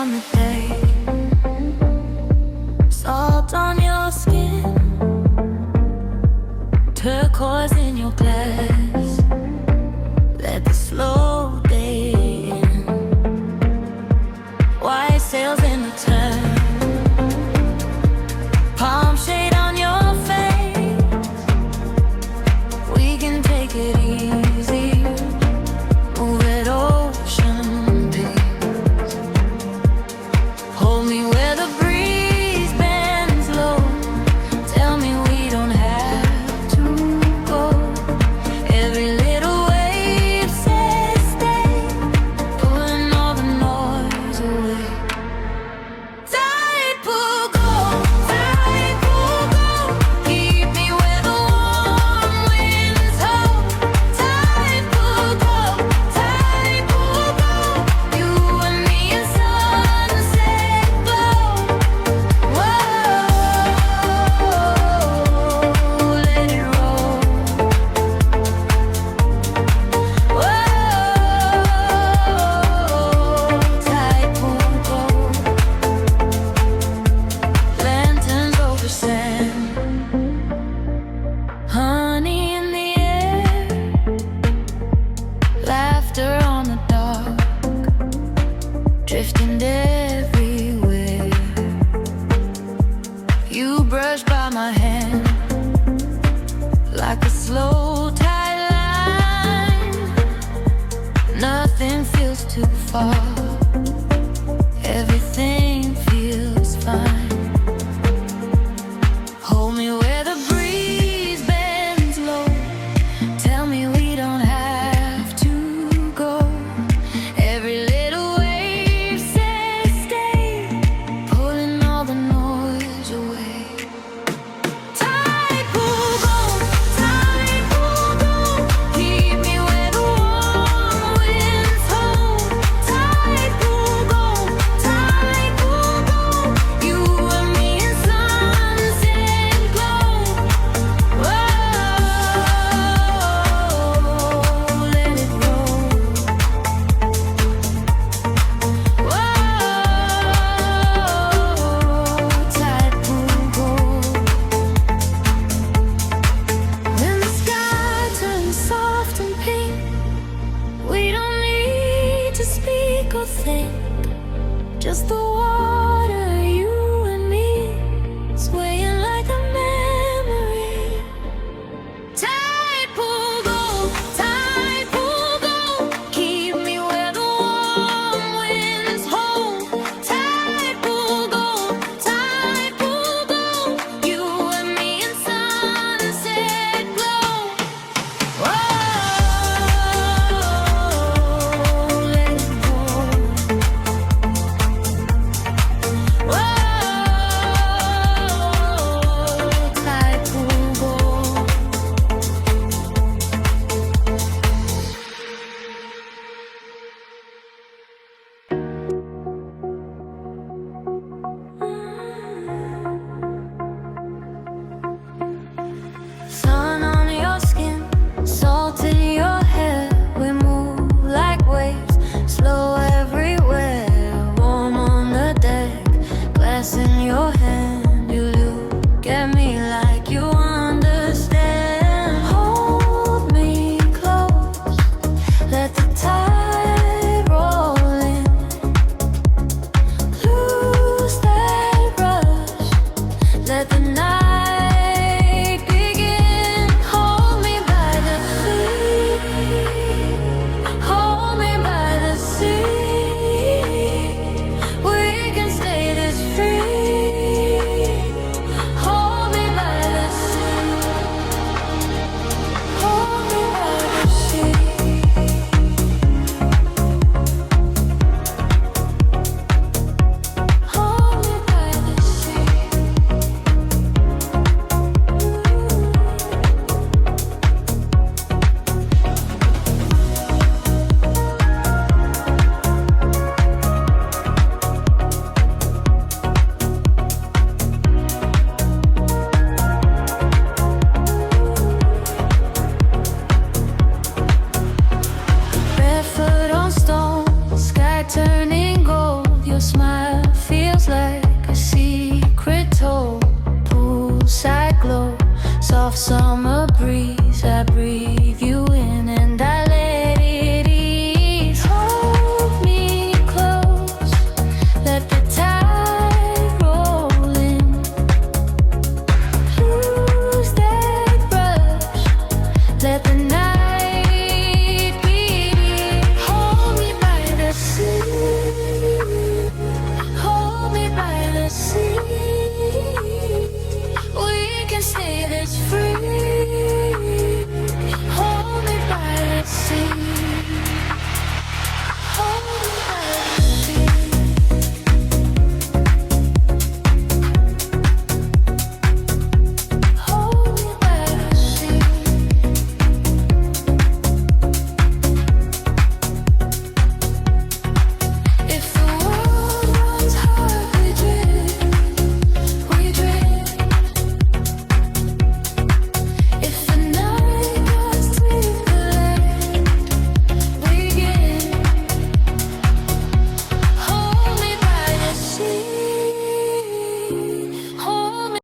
on the day. Salt on your skin, turquoise in your glass. Let the slow day in. White sails in the turn, palm shade on your face. We can take it easy, move at ocean pace. Hold me where the breeze bends low. Tell me we don't have to go. Every little wave says stay, pulling all the noise away. Tide pull go, keep me where the warm winds hold. Tide pull go, you and me in sunset glow. Whoa, let it roll. Whoa, tide pull go. Lanterns over sand, honey in the air, laughter on the dark, drifting everywhere. You brush by my hand like a slow tide line. Nothing feels too far, everything feels fine. Hold me where the breeze bends low. Tell me we don't have to go. Every little wave says stay, pulling all the noise away. Tide pull go, keep me where the warm winds feel think just the water, you and me, swaying like a memory. Tide pool go, keep me where the warm winds hold. Tide pool go, you and me in sunset glow. Whoa, let it go. Whoa, tide pool go. Sun on your skin, salt in your hair. We move like waves, slow everywhere. Warm on the deck, glass in your hand. You look at me like you understand. Hold me close, let the tide roll in. Lose that rush, let the night begin. Hold me by the sea, hold me by the sea. We can stay this free. Hold me by the sea, hold me by the sea. Hold me by the sea. Barefoot on stone, sky turning gold. Your smile feels like a secret told. Poolside glow, soft summer breeze. I breathe